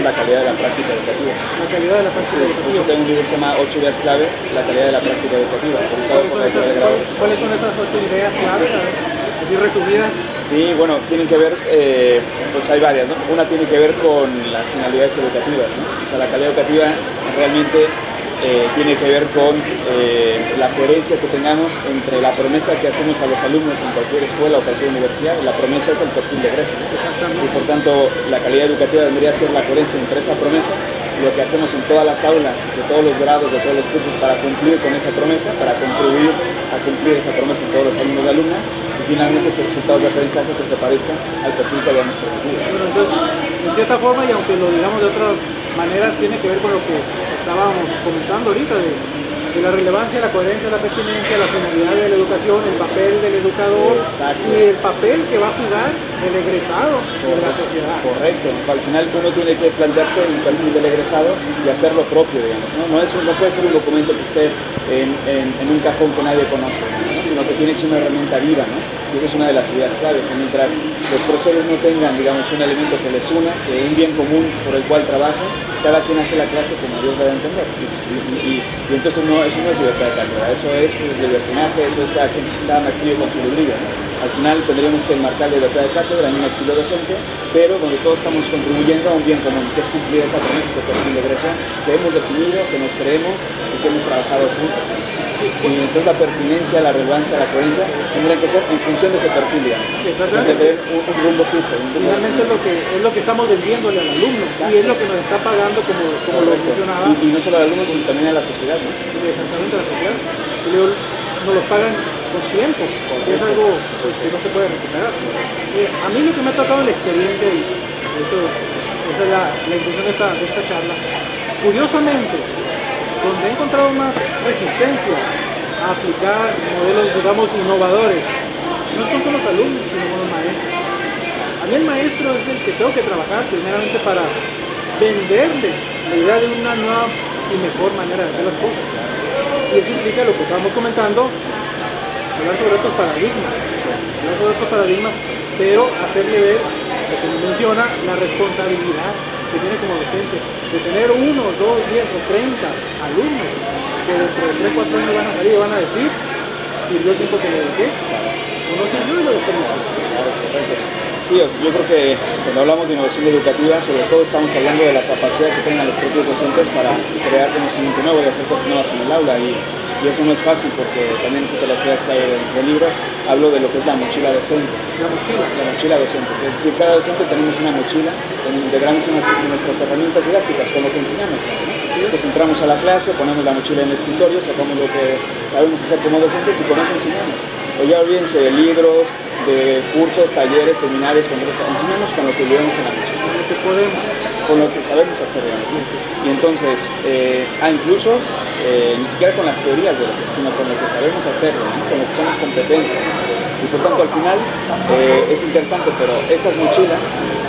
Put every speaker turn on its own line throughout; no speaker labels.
la calidad de la práctica educativa.
La calidad de la práctica educativa.
Yo tengo un libro que se llama 8 ideas clave, la calidad de la práctica educativa, publicado por la editorial de Grado.
¿Cuáles son esas 8 ideas clave? Así resumidas.
Sí, bueno, tienen que ver, pues hay varias, ¿no? Una tiene que ver con las finalidades educativas, ¿no? O sea, la calidad educativa realmente tiene que ver con la coherencia que tengamos entre la promesa que hacemos a los alumnos en cualquier escuela o cualquier universidad. La promesa es el perfil de egreso, ¿no? Y por tanto la calidad educativa debería ser la coherencia entre esa promesa, lo que hacemos en todas las aulas, de todos los grados, de todos los cursos, para cumplir con esa promesa, para contribuir a cumplir esa promesa en todos los alumnos y alumnas, y finalmente esos resultados de aprendizaje que se parezcan al perfil que habíamos prometido.
Bueno, entonces, en cierta forma, y aunque lo digamos de otra manera, tiene que ver con lo que estábamos comentando ahorita, de la relevancia, la coherencia, la pertinencia, la finalidad de la educación, el papel del educador. Exacto. Y el papel que va a jugar el egresado de la sociedad.
Correcto, al final uno tiene que plantearse el perfil del egresado y hacer lo propio, digamos, ¿no? No puede ser un documento que esté en un cajón que nadie conoce, ¿no? Sino que tiene que ser una herramienta viva, ¿no? Y esa es una de las ideas claves. Mientras los profesores no tengan, digamos, un elemento que les una, un bien común por el cual trabajan, cada quien hace la clase como Dios la da a entender. Y entonces eso no es libertad de cátedra, eso es libertinaje, eso es cada martillo con su librillo, ¿no? Al final tendríamos que enmarcar la libertad de cátedra en un estilo docente, pero donde todos estamos contribuyendo a un bien común, que es cumplir esa promesa, ese perfil de egreso que hemos definido, que nos creemos y que hemos trabajado juntos. Y entonces la pertinencia, la relevancia, la coherencia tendrían que ser en función de ese perfil, digamos.
Exactamente.
De tener un rumbo fijo.
Finalmente es lo que estamos vendiéndole al alumno. Exacto. Y es lo que nos está pagando como lo mencionaba.
Y no solo al alumno, sino también a la sociedad, ¿no?
Exactamente, a la sociedad. Nos los pagan con tiempo, que es algo pues, que no se puede recuperar. A mí lo que me ha tocado en la experiencia, y esa es la intención de esta charla, curiosamente, donde he encontrado más resistencia a aplicar modelos, digamos, innovadores, no son con los alumnos, sino con los maestros. A mí el maestro es el que tengo que trabajar primeramente para venderle la idea de una nueva y mejor manera de hacer las cosas. Y eso implica lo que estábamos comentando, hablar sobre estos paradigmas, pero hacerle ver, lo que nos menciona, la responsabilidad que tiene como docente, de tener 1, 2, 10 o 30 alumnos que dentro de 3, 4 años van a salir y van a decir, sirvió el tiempo que le dediqué, o no sirvió y lo desperdicié.
Claro, correcto. Sí, yo creo que cuando hablamos de innovación educativa, sobre todo estamos hablando de la capacidad que tengan los propios docentes para crear conocimiento nuevo y hacer cosas nuevas en el aula, y eso no es fácil porque también es otra de las ideas que hay del libro. Hablo de lo que es la mochila docente. La mochila docente. Es decir, cada docente tenemos una mochila, integramos nuestras herramientas didácticas con lo que enseñamos, ¿no? Pues entramos a la clase, ponemos la mochila en el escritorio, sacamos lo que sabemos hacer como docentes y con eso enseñamos. O ya olvídense de libros, de cursos, talleres, seminarios, congresos, enseñamos con lo que llevamos en la mochila.
Con lo que podemos.
Con lo que sabemos hacer, digamos. Y entonces, incluso ni siquiera con las teorías de lo que, sino con lo que sabemos hacerlo, ¿no? Con lo que somos competentes. Y por tanto, al final, es interesante, pero esas mochilas,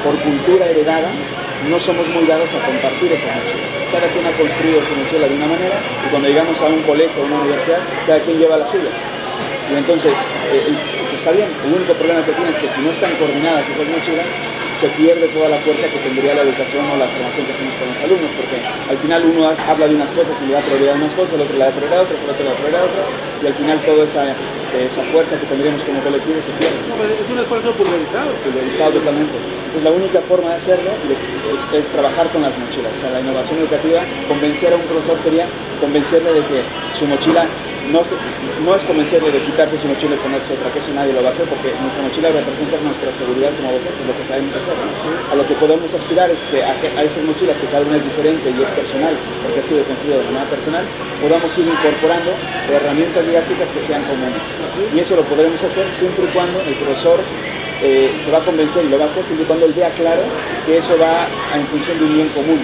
por cultura heredada, no somos muy dados a compartir esas mochilas. Cada quien ha construido su mochila de una manera, y cuando llegamos a un colegio o una universidad, cada quien lleva la suya. Y entonces, está bien, el único problema que tiene es que si no están coordinadas esas mochilas, se pierde toda la fuerza que tendría la educación o la formación que hacemos con los alumnos, porque al final uno habla de unas cosas y le da prioridad a unas cosas, el otro le da prioridad a otras, el otro le da prioridad a otras, y al final toda esa fuerza que tendríamos como colectivo se pierde.
No, pero es un esfuerzo pulverizado.
Pulverizado totalmente. Entonces la única forma de hacerlo es trabajar con las mochilas. O sea, la innovación educativa, convencer a un profesor sería convencerle de que su mochila no es convencerle de quitarse su mochila y ponerse otra, que eso nadie lo va a hacer, porque nuestra mochila representa nuestra seguridad como docentes, lo que sabemos hacer, ¿no? A lo que podemos aspirar es que a esas mochilas, que cada una es diferente y es personal, porque ha sido construida de manera personal, podamos ir incorporando herramientas didácticas que sean comunes. Y eso lo podremos hacer siempre y cuando el profesor se va a convencer y lo va a hacer siempre y cuando él vea claro que eso va en función de un bien común,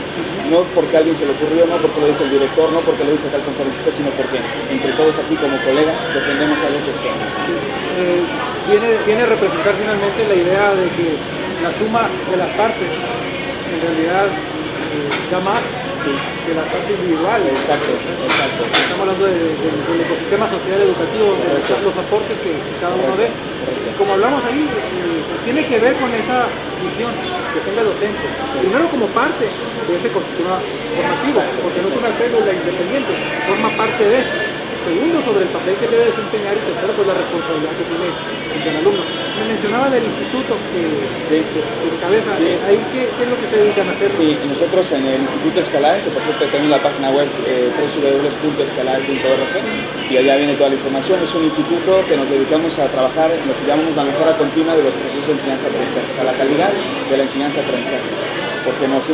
no porque a alguien se le ocurrió, no porque lo dijo el director, no porque lo dice tal conferencista, sino porque entre todos aquí como colegas defendemos algo que es común.
Viene a representar finalmente la idea de que la suma de las partes en realidad da más de la parte individual.
Exacto.
Estamos hablando del ecosistema social educativo, de los aportes que cada uno dé. Como hablamos ahí, tiene que ver con esa visión que tenga el docente. Primero como parte de ese ecosistema formativo, porque no es una célula independiente, forma parte de. Segundo, sobre el papel que debe desempeñar, y tercero, pues la responsabilidad que tiene el alumno. Me mencionaba del instituto que encabeza.
Sí.
¿Ahí qué es lo que se dedican a hacer?
Sí, nosotros en el Instituto Escalar, que por cierto tenemos la página web www.escalar.org, y allá viene toda la información. Es un instituto que nos dedicamos a trabajar en lo que llamamos la mejora continua de los procesos de enseñanza-aprendizaje, o sea, la calidad de la enseñanza-aprendizaje. Porque digamos,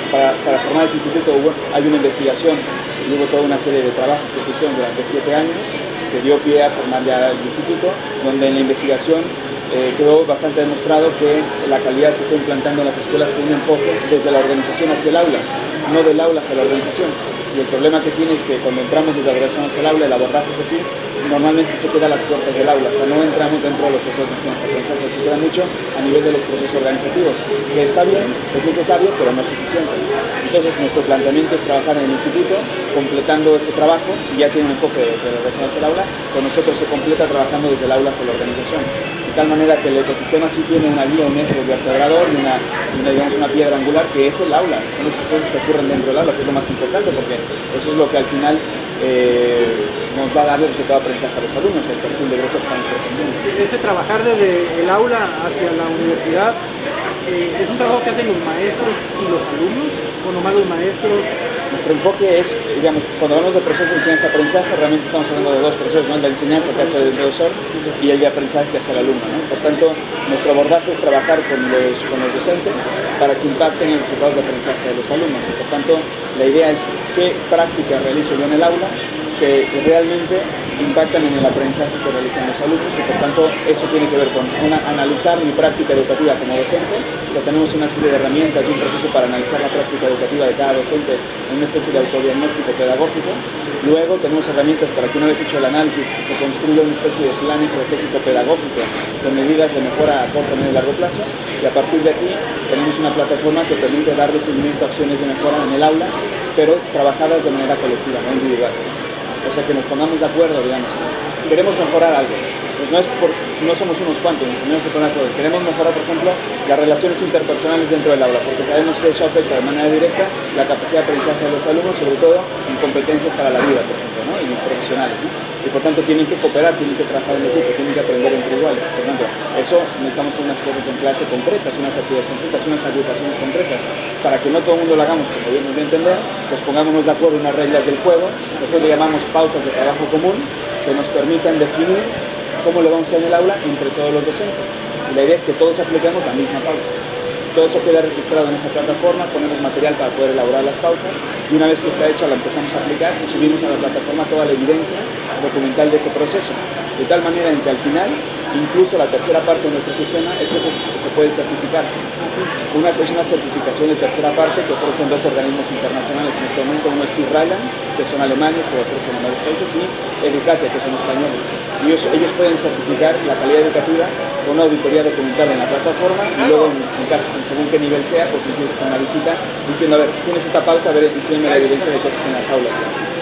para formar este instituto hay una investigación y hubo toda una serie de trabajos que se hicieron durante 7 años que dio pie a formar ya el instituto, donde en la investigación quedó bastante demostrado que la calidad se está implantando en las escuelas con un enfoque desde la organización hacia el aula, no del aula hacia la organización. Y el problema que tiene es que cuando entramos desde la organización hacia el aula, el abordaje es así, normalmente se queda a las puertas del aula, o sea, no entramos dentro de los procesos de enseñanza-aprendizaje, se queda mucho a nivel de los procesos organizativos, que está bien, es necesario, pero no es suficiente. Entonces, nuestro planteamiento es trabajar en el instituto, completando ese trabajo, si ya tiene un enfoque de la organización hacia el aula, con nosotros se completa trabajando desde el aula hacia la organización. De tal manera que el ecosistema sí tiene una guía, un eje vertebrador y digamos, una piedra angular, que es el aula, son los procesos que ocurren dentro del aula, que es lo más importante, porque eso es lo que al final nos va a dar el resultado de aprendizaje a los alumnos, el perfil de egreso que estamos pretendiendo.
Ese trabajar desde el aula hacia la universidad, ¿es un trabajo que hacen los maestros y los alumnos, o nomás los maestros?
Nuestro enfoque es, digamos, cuando hablamos de procesos de enseñanza-aprendizaje, realmente estamos hablando de dos procesos, ¿no? El de enseñanza que hace el profesor y el de aprendizaje que hace el alumno, ¿no? Por tanto, nuestro abordaje es trabajar con los docentes para que impacten en los resultados de aprendizaje de los alumnos. Y por tanto, la idea es qué prácticas realizo yo en el aula que realmente impactan en el aprendizaje que realizan los alumnos, y por tanto eso tiene que ver con analizar mi práctica educativa como docente. Ya tenemos una serie de herramientas y un proceso para analizar la práctica educativa de cada docente en una especie de autodiagnóstico pedagógico. Luego tenemos herramientas para que una vez hecho el análisis se construya una especie de plan estratégico pedagógico con medidas de mejora a corto, medio y largo plazo, y a partir de aquí tenemos una plataforma que permite darle seguimiento a acciones de mejora en el aula, pero trabajadas de manera colectiva, no individual. O sea, que nos pongamos de acuerdo, digamos, queremos mejorar algo, pues no somos unos cuantos, nos tenemos que poner de acuerdo. Queremos mejorar, por ejemplo, las relaciones interpersonales dentro del aula, porque sabemos que eso afecta de manera directa la capacidad de aprendizaje de los alumnos, sobre todo en competencias para la vida, por ejemplo, ¿no? Y profesionales, ¿no? Y por tanto tienen que cooperar, tienen que trabajar en equipo, tienen que aprender entre iguales. Por tanto, eso necesitamos hacer unas cosas en clase concretas, unas actividades concretas, unas agrupaciones concretas, para que no todo el mundo lo hagamos como bien nos debe entender, pues pongámonos de acuerdo en unas reglas del juego. Nosotros le llamamos pautas de trabajo común, que nos permitan definir cómo le vamos a hacer en el aula entre todos los docentes. Y la idea es que todos apliquemos la misma pauta. Todo eso queda registrado en esa plataforma, ponemos material para poder elaborar las pautas, y una vez que está hecha la empezamos a aplicar y subimos a la plataforma toda la evidencia documental de ese proceso. De tal manera en que al final, incluso la tercera parte de nuestro sistema es eso que se puede certificar. Una es una certificación de tercera parte que ofrecen dos organismos internacionales en este momento. Uno es TIRRALAN, que son alemanes, que ofrecen en varios países, y Educatia, que son españoles. Y ellos pueden certificar la calidad educativa con una auditoría documental en la plataforma, y luego, en caso, según qué nivel sea, pues incluso una visita diciendo, a ver, tienes esta pauta, a ver, enséñame la evidencia de que en las aulas.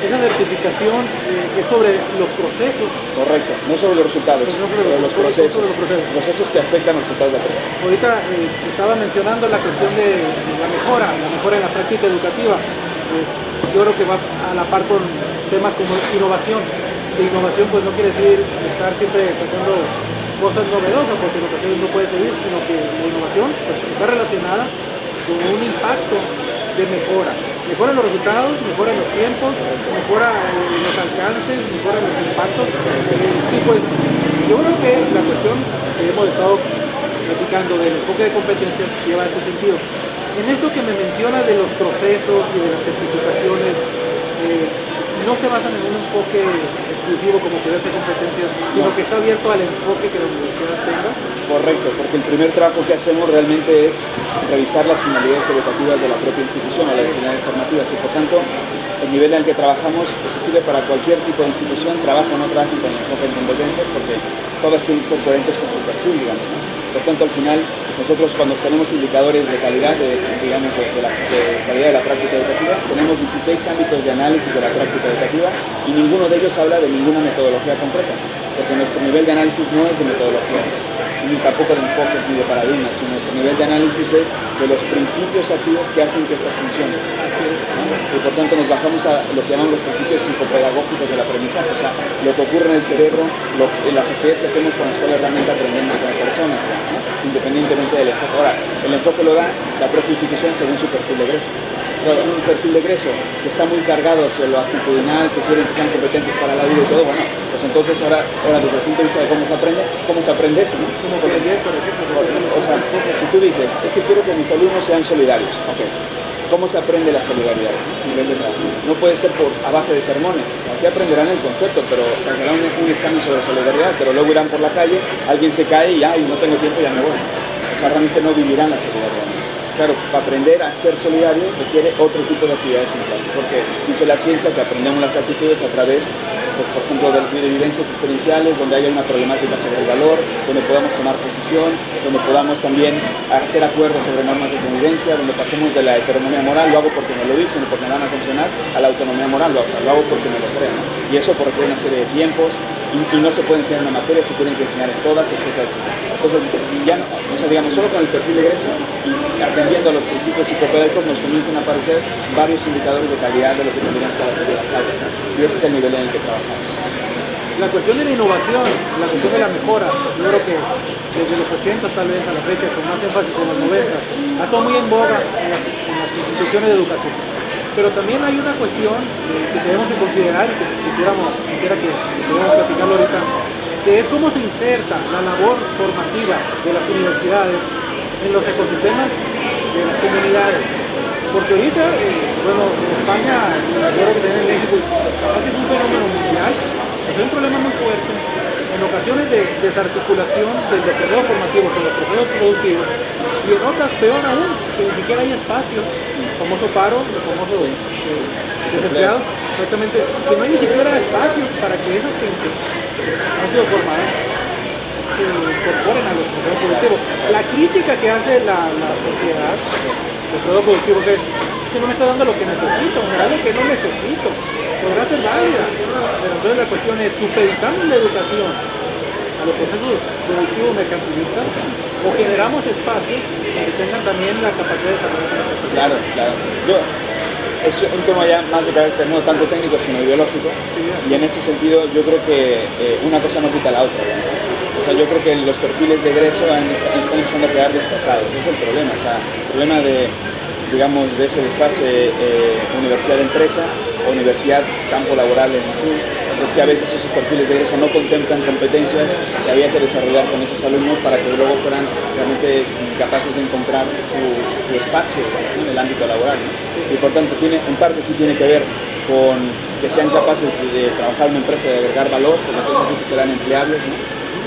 Esa certificación es sobre los procesos.
Correcto, no sobre los resultados, sobre los procesos que afectan los resultados de aprendizaje.
Ahorita estaba mencionando la cuestión de la mejora en la práctica educativa. Yo creo que va a la par con temas como innovación. De innovación pues no quiere decir estar siempre sacando cosas novedosas, porque en ocasiones no puede seguir, sino que la innovación pues, está relacionada con un impacto de mejora en los resultados, mejora en los tiempos, mejora en los alcances, mejora en los impactos. Y pues yo creo que la cuestión que hemos estado platicando del enfoque de competencias lleva a ese sentido. En esto que me menciona de los procesos y de las certificaciones, no se basan en un enfoque exclusivo como que hace competencias, sino que está abierto al enfoque que la universidad tenga.
Correcto, porque el primer trabajo que hacemos realmente es revisar las finalidades educativas de la propia institución o las finalidades formativas, y por tanto el nivel en el que trabajamos pues, sirve para cualquier tipo de institución, trabaja o no trabaja con enfoque en competencias, porque todas tienen que ser coherentes con su perfil, digamos, ¿no? Por tanto, al final, nosotros cuando tenemos indicadores de calidad, digamos, de la calidad de la práctica educativa, tenemos 16 ámbitos de análisis de la práctica educativa y ninguno de ellos habla de ninguna metodología concreta, porque nuestro nivel de análisis no es de metodologías, ni tampoco de enfoques ni de paradigmas, sino nuestro nivel de análisis es de los principios activos que hacen que estas funcionen. Y por tanto nos bajamos a lo que llamamos los principios psicopedagógicos del aprendizaje, o sea, lo que ocurre en el cerebro, las actividades que hacemos con la escuela realmente aprendemos con las personas, ¿no? Independientemente del enfoque. Ahora, el enfoque lo da la propia institución según su perfil de egreso. Un perfil de egreso que está muy cargado hacia lo actitudinal, que quieren que sean competentes para la vida y todo, bueno, pues entonces ahora desde el punto de vista de cómo se aprende eso, ¿no? O sea, si tú dices, es que quiero que mis alumnos sean solidarios, ok. ¿Cómo se aprende la solidaridad? No puede ser a base de sermones. Así aprenderán el concepto, pero harán un examen sobre solidaridad, pero luego irán por la calle, alguien se cae y no tengo tiempo, ya me voy. O sea, realmente no vivirán la solidaridad. Claro, para aprender a ser solidario requiere otro tipo de actividades en clase, porque dice la ciencia que aprendemos las actitudes a través, pues, por ejemplo, de vivencias experienciales, donde haya una problemática sobre el valor, donde podamos tomar posición, donde podamos también hacer acuerdos sobre normas de convivencia, donde pasemos de la heteronomía moral, lo hago porque me lo dicen, porque me van a sancionar, a la autonomía moral, lo hago porque me lo creo, ¿no? Y eso por requiere una serie de tiempos, y no se puede enseñar una materia, se tienen que enseñar en todas, etcétera, etcétera. Entonces, ya no, o sea, digamos, solo con el perfil de egreso y atendiendo a los principios psicopedagógicos nos comienzan a aparecer varios indicadores de calidad de lo que tendrían que hacer las aulas, ¿no? Y ese es el nivel en el que trabajamos.
La cuestión de la innovación, la cuestión de la mejora, yo creo que desde los 80 tal vez a la fecha, con más énfasis en los 90, ha estado muy en boga en las instituciones de educación. Pero también hay una cuestión que tenemos que considerar y que quisiera que pudiéramos platicarlo ahorita, que es cómo se inserta la labor formativa de las universidades en los ecosistemas de las comunidades. Porque ahorita, bueno, en España, yo creo que también en México, es un fenómeno mundial, es un problema muy fuerte, en ocasiones de desarticulación de los procesos formativos con los procesos productivos, y en otras peor aún, que ni siquiera hay espacio, el famoso paro, el famoso desempleado, exactamente, que no hay ni siquiera espacio para que esa gente han sido formadas se incorporen a los procesos productivos. La crítica que hace la sociedad, los procesos productivos es que no me está dando lo que necesito, me da lo que no necesito, podrá ser válida, pero entonces la cuestión es, supeditamos la educación a los procesos productivos mercantilistas o generamos espacios que tengan también la capacidad de desarrollar.
Claro. Es un tema ya más de carácter no tanto técnico sino ideológico, y en ese sentido yo creo que una cosa no quita la otra, ¿no? O sea, yo creo que los perfiles de egreso están empezando a quedar desfasados, ese es el problema, o sea, el problema de ese desfase universidad-empresa o universidad-campo laboral en sí, es que a veces esos perfiles de egreso no contemplan competencias que había que desarrollar con esos alumnos para que luego fueran realmente capaces de encontrar su espacio, ¿no? En el ámbito laboral, ¿no? Y por tanto en parte sí tiene que ver con que sean capaces de trabajar en una empresa, de agregar valor, porque entonces sí que serán empleables, ¿no?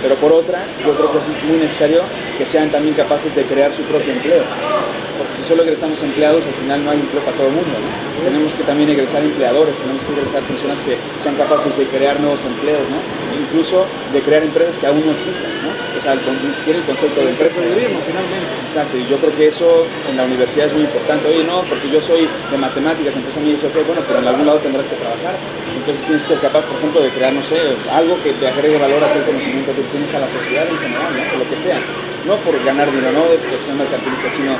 Pero por otra, yo creo que es muy necesario que sean también capaces de crear su propio empleo, porque si solo egresamos empleados, al final no hay empleo para todo el mundo, ¿no? Tenemos que también egresar empleadores, tenemos que egresar personas que sean capaces de crear nuevos empleos, ¿no? Incluso de crear empresas que aún no existen, ¿no? O sea, ni siquiera el concepto de empresa.
Finalmente.
Exacto, y yo creo que eso en la universidad es muy importante. Oye, no, porque yo soy de matemáticas, entonces a mí dice, ok, bueno, pero en algún lado tendrás que trabajar. Entonces tienes que ser capaz, por ejemplo, de crear, no sé, algo que te agregue valor a aquel conocimiento que tienes a la sociedad en general, ¿no? O lo que sea. No por ganar dinero, no de cuestión mercantilista, sino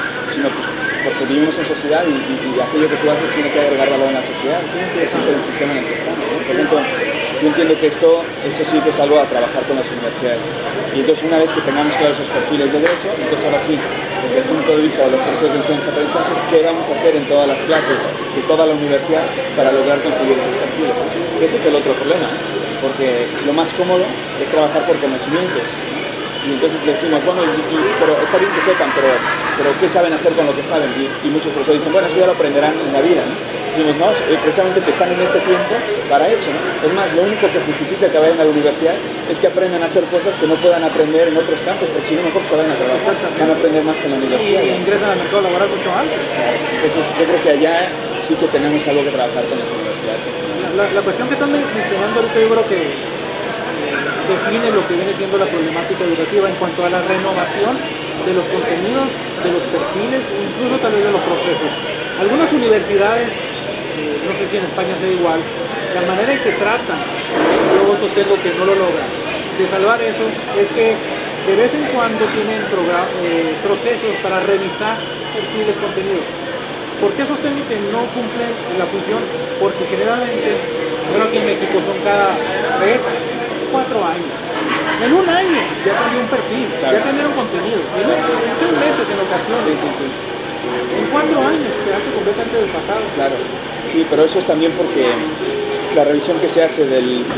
pues, porque vivimos en sociedad y aquello que tú haces tiene que agregar valor en la sociedad. Ese es el sistema en el que estamos, ¿no? Por ejemplo, yo entiendo que esto sí que es algo a trabajar con las universidades. Y entonces una vez que tengamos claros esos perfiles de egreso, entonces ahora sí, desde el punto de vista de los procesos de enseñanza-aprendizaje, ¿qué vamos a hacer en todas las clases de toda la universidad para lograr conseguir esos perfiles? Ese es el otro problema, porque lo más cómodo es trabajar por conocimientos, ¿no? Y entonces le decimos, bueno, pero está bien que sepan, pero ¿qué saben hacer con lo que saben? Y muchos profesores dicen, bueno, eso ya lo aprenderán en la vida, ¿no? Y decimos, no, precisamente que están en este tiempo para eso, ¿no? Es más, lo único que justifica que vayan a la universidad es que aprendan a hacer cosas que no puedan aprender en otros campos, porque si no, mejor se vayan a trabajar, van a aprender más que en la universidad.
Y ingresan al mercado laboral mucho antes.
Entonces, yo creo que allá sí que tenemos algo que trabajar con las universidades.
La cuestión que están mencionando ahorita, yo creo que define lo que viene siendo la problemática educativa en cuanto a la renovación de los contenidos, de los perfiles, incluso tal vez de los procesos. Algunas universidades, no sé si en España sea igual, la manera en que tratan, yo sostengo que no lo logran, de salvar eso, es que de vez en cuando tienen procesos para revisar perfiles, contenidos. ¿Por qué sostengo que no cumplen la función? Porque generalmente, bueno, aquí en México son cada 3, 4 años. En un año ya cambió un perfil, claro, ya cambiaron contenido. En 6 meses en ocasiones. Sí. En 4 años quedaste completamente desfasado.
Claro, sí, pero eso es también porque la revisión que se hace del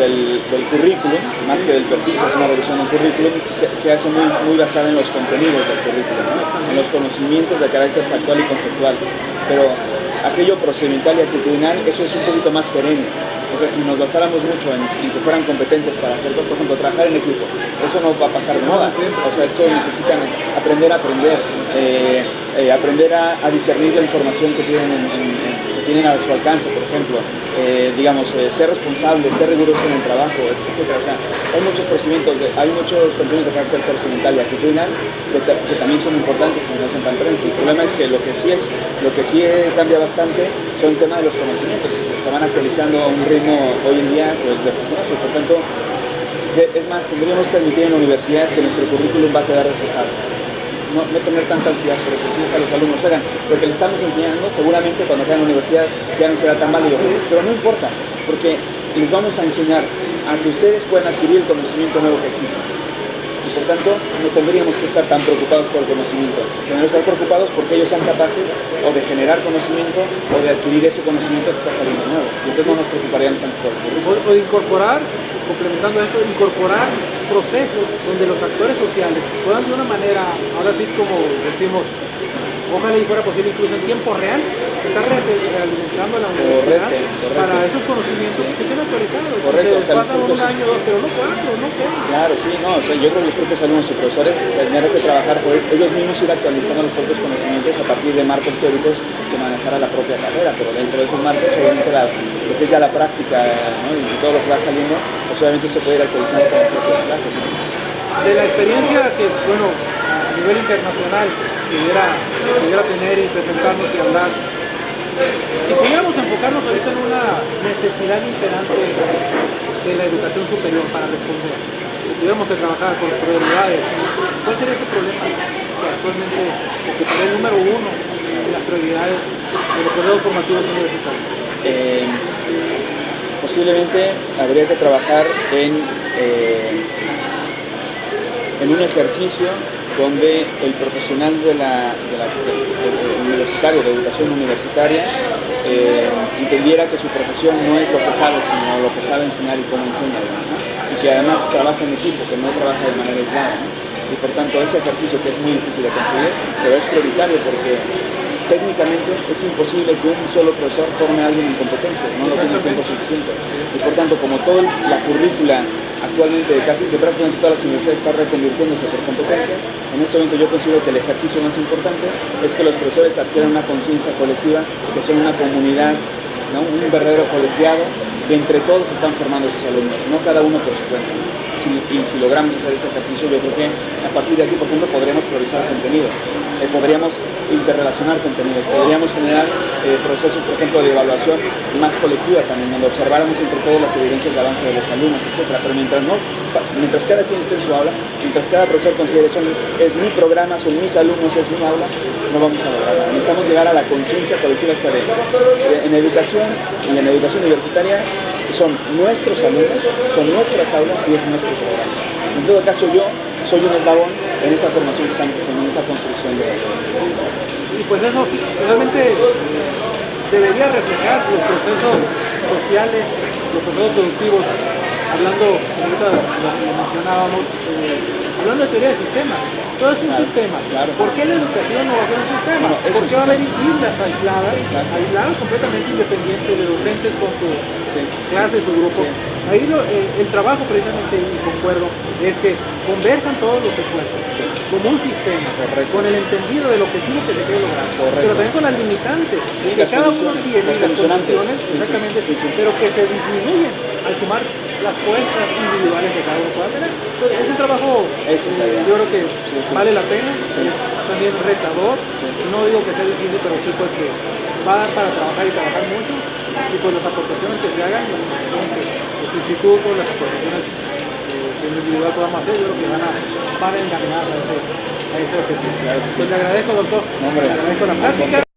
currículum, más que del perfil, se hace una revisión del currículum, se hace muy basada en los contenidos del currículum, ¿no? En los conocimientos de carácter factual y conceptual. Pero aquello procedimental y actitudinal, eso es un poquito más perenne. O sea, si nos basáramos mucho en que fueran competentes para hacer, por ejemplo, trabajar en equipo, eso no va a pasar de moda. O sea, esto necesitan aprender a aprender, aprender a discernir la información que tienen a su alcance, por ejemplo, ser responsable, ser riguroso en el trabajo, etcétera. O sea, hay muchos procedimientos, hay muchos contenidos de carácter procedimental y actitudinal que también son importantes y no son tan prensa. El problema es que lo que sí cambia bastante son el tema de los conocimientos, que se van actualizando a un ritmo hoy en día pues vertiginoso. Por tanto, es más, tendríamos que admitir en la universidad que nuestro currículum va a quedar desfasado. No tener tanta ansiedad por exigir a los alumnos. Oigan, lo que le estamos enseñando seguramente cuando quedan en la universidad ya no será tan válido, pero no importa, porque les vamos a enseñar a que ustedes puedan adquirir el conocimiento nuevo que existe. Y por tanto, no tendríamos que estar tan preocupados por el conocimiento. Tenemos que estar preocupados porque ellos sean capaces o de generar conocimiento o de adquirir ese conocimiento que está saliendo nuevo. Y entonces no nos preocuparíamos tanto por el currículum.
O de incorporar, complementando esto, incorporar procesos donde los actores sociales puedan de una manera, ahora sí como decimos, ojalá y fuera posible incluso en tiempo real, estar realimentando la universidad para esos conocimientos que estén actualizados.
Correcto.
Se pasan un año, 2, pero no 4, no 4.
Claro, sí, no, o sea, yo creo que los propios alumnos y profesores tendrían que trabajar por ellos mismos, ir actualizando los propios conocimientos a partir de marcos teóricos que manejara la propia carrera, pero dentro de esos marcos, obviamente, lo que es ya la práctica, ¿no? Y todo lo que va saliendo, pues obviamente se puede ir actualizando con las propias clases, ¿no?
De la experiencia que, bueno, a nivel internacional pudiera tener y presentarnos y hablar, si pudiéramos enfocarnos ahorita en una necesidad imperante de la educación superior para responder, si tuviéramos que trabajar con prioridades, ¿cuál sería ese problema que actualmente ocuparía el número 1 de las prioridades de los periodos formativos universitarios?
Posiblemente habría que trabajar en un ejercicio donde el profesional del universitario, de educación universitaria, entendiera que su profesión no es lo que sabe, sino lo que sabe enseñar y cómo enseña, ¿no? Y que además trabaja en equipo, que no trabaja de manera aislada, ¿no? Y por tanto ese ejercicio, que es muy difícil de conseguir, pero es prioritario porque técnicamente es imposible que un solo profesor forme a alguien en competencias, no lo tiene tiempo suficiente. Y por tanto, como toda la currícula actualmente de prácticamente todas las universidades está reconvirtiéndose por competencias, en este momento yo considero que el ejercicio más importante es que los profesores adquieran una conciencia colectiva, que sean una comunidad, ¿no? Un verdadero colegiado, que entre todos están formando a sus alumnos, no cada uno por su cuenta. Y si logramos hacer este ejercicio, yo creo que a partir de aquí, por ejemplo, podríamos priorizar contenidos, podríamos interrelacionar contenidos, podríamos generar procesos, por ejemplo, de evaluación más colectiva también, donde observáramos entre todos las evidencias de avance de los alumnos, etcétera. Pero mientras cada quien esté en su aula, mientras cada profesor considere eso es mi programa, son mis alumnos, es mi aula, no vamos a lograr nada. Necesitamos llegar a la conciencia colectiva esta vez. En educación y en educación universitaria son nuestros alumnos, son nuestras aulas y es nuestro programa. En todo caso, yo soy un eslabón en esa formación que estamos haciendo, en esa construcción de la escuela.
Y pues eso realmente debería reflejar los procesos sociales, los procesos productivos, hablando, ahorita lo mencionábamos, hablando de teoría de sistemas. Todo es un sistema.
Claro.
¿Por qué la educación no va a ser un sistema? ¿Por qué va a haber islas aisladas completamente independientes de docentes con su clase, su grupo? Ahí el trabajo precisamente, y concuerdo, es que converjan todos los esfuerzos como un sistema, con el entendido del objetivo que se quiere lograr, pero también con las limitantes que cada uno tiene, las condiciones, exactamente, pero que se disminuyen al sumar las fuerzas individuales que cada uno pueda tener. Entonces, es un trabajo, yo creo que vale la pena, es también retador, no digo que sea difícil, pero sí pues que va a dar para trabajar y trabajar mucho, y pues las aportaciones que se hagan, los institutos, las aportaciones que en individual podamos hacer, yo creo que van a encaminar a ese objetivo. Pues le agradezco, doctor, le agradezco la plática.